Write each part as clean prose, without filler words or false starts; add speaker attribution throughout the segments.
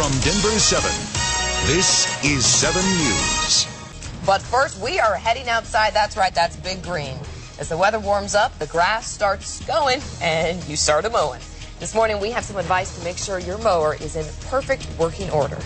Speaker 1: From Denver 7, this is 7 News.
Speaker 2: But first, we are heading outside. That's right, that's Big Green. As the weather warms up, the grass starts going, and you start a mowing. This morning, we have some advice to make sure your mower is in perfect working order.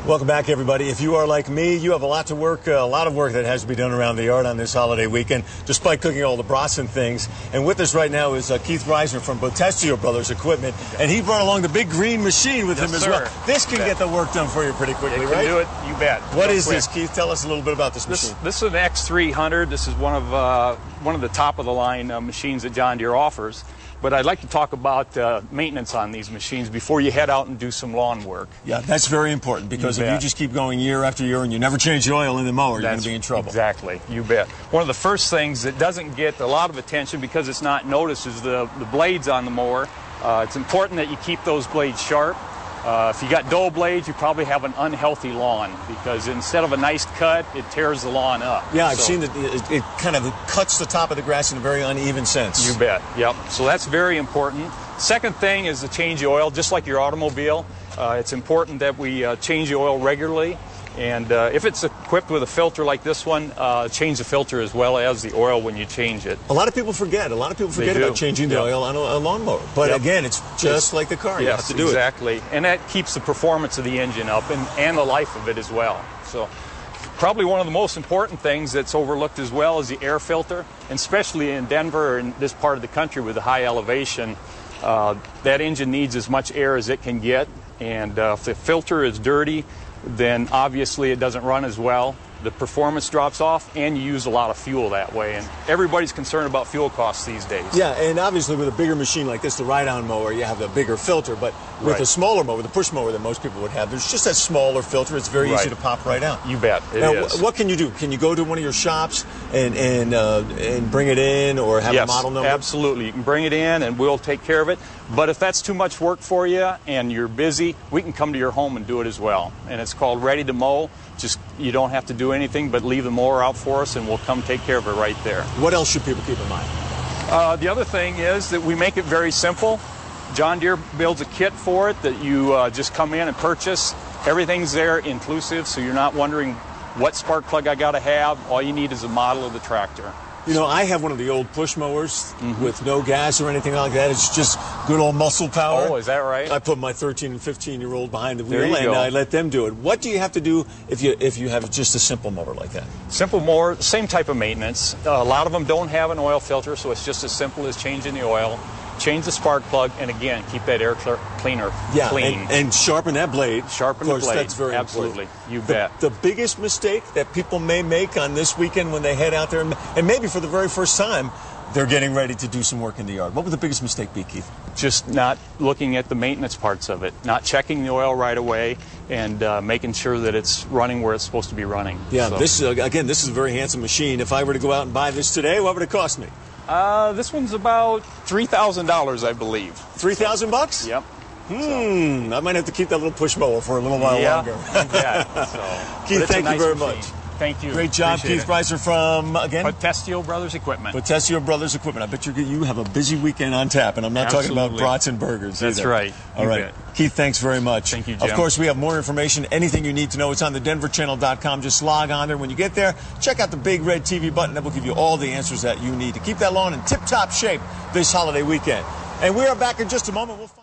Speaker 3: Welcome back, everybody. If you are like me, you have a lot of work that has to be done around the yard on this holiday weekend, despite cooking all the brats and things. And with us right now is Keith Reisner from Botestio Brothers Equipment, and he brought along the Big Green machine with him as well. This can get the work done for you pretty quickly, right?
Speaker 4: Do it, you bet.
Speaker 3: What is this, Keith? Tell us a little bit about this machine.
Speaker 4: This is an X300. This is one of the top of the line machines that John Deere offers. But I'd like to talk about maintenance on these machines before you head out and do some lawn work.
Speaker 3: Yeah, that's very important, because if you just keep going year after year and you never change the oil in the mower, you're going to be in trouble.
Speaker 4: Exactly, you bet. One of the first things that doesn't get a lot of attention because it's not noticed is the blades on the mower. It's important that you keep those blades sharp. If you got dull blades, you probably have an unhealthy lawn, because instead of a nice cut, it tears the lawn up.
Speaker 3: Yeah, I've seen that it kind of cuts the top of the grass in a very uneven sense.
Speaker 4: You bet, yep. So that's very important. Second thing is to change the oil, just like your automobile. It's important that we change the oil regularly. And if it's equipped with a filter like this one, change the filter as well as the oil when you change it.
Speaker 3: A lot of people forget. About changing the oil on a lawnmower. But again, it's just like the car. You have to do
Speaker 4: exactly. And that keeps the performance of the engine up and the life of it as well. So probably one of the most important things that's overlooked as well is the air filter. And especially in Denver and this part of the country with the high elevation, that engine needs as much air as it can get. And if the filter is dirty, then obviously it doesn't run as well. The performance drops off, and you use a lot of fuel that way. And everybody's concerned about fuel costs these days.
Speaker 3: Yeah, and obviously with a bigger machine like this, the ride-on mower, you have a bigger filter. But with a smaller mower, the push mower that most people would have, there's just that smaller filter. It's very easy to pop right out.
Speaker 4: You bet, it is.
Speaker 3: What can you do? Can you go to one of your shops and bring it in, or have a model number?
Speaker 4: Absolutely. You can bring it in, and we'll take care of it. But if that's too much work for you and you're busy, we can come to your home and do it as well. And it's called Ready to Mow. Just, you don't have to do anything but leave the mower out for us, and we'll come take care of it right there.
Speaker 3: What else should people keep in mind?
Speaker 4: The other thing is that we make it very simple. John Deere builds a kit for it that you just come in and purchase. Everything's there inclusive, so you're not wondering what spark plug I got to have. All you need is a model of the tractor.
Speaker 3: You know, I have one of the old push mowers with no gas or anything like that. It's just good old muscle power.
Speaker 4: Oh, is that right?
Speaker 3: I put my 13 and 15-year-old behind the wheel, and I let them do it. What do you have to do if you have just a simple mower like that?
Speaker 4: Simple mower, same type of maintenance. A lot of them don't have an oil filter, so it's just as simple as changing the oil. Change the spark plug, and again, keep that air cleaner clean.
Speaker 3: And sharpen that blade.
Speaker 4: Sharpen the blade.
Speaker 3: That's very
Speaker 4: Absolutely.
Speaker 3: important.
Speaker 4: You bet.
Speaker 3: The biggest mistake that people may make on this weekend when they head out there, and maybe for the very first time, they're getting ready to do some work in the yard. What would the biggest mistake be, Keith?
Speaker 4: Just not looking at the maintenance parts of it, not checking the oil right away, and making sure that it's running where it's supposed to be running.
Speaker 3: Yeah, so. This is a very handsome machine. If I were to go out and buy this today, what would it cost me?
Speaker 4: This one's about $3,000, I believe.
Speaker 3: $3,000?
Speaker 4: Yep.
Speaker 3: I might have to keep that little push mower for a little while longer.
Speaker 4: Yeah.
Speaker 3: Keith, thank you very much.
Speaker 4: Thank you.
Speaker 3: Great job, Keith Reisner from, again?
Speaker 4: Botestio Brothers Equipment.
Speaker 3: Botestio Brothers Equipment. I bet you have a busy weekend on tap, and I'm not talking about brats and burgers either.
Speaker 4: That's right.
Speaker 3: All right. Keith, thanks very much.
Speaker 4: Thank you, Jim.
Speaker 3: Of course, we have more information. Anything you need to know, it's on the denverchannel.com. Just log on there. When you get there, check out the big red TV button. That will give you all the answers that you need to keep that lawn in tip-top shape this holiday weekend. And we are back in just a moment. We'll find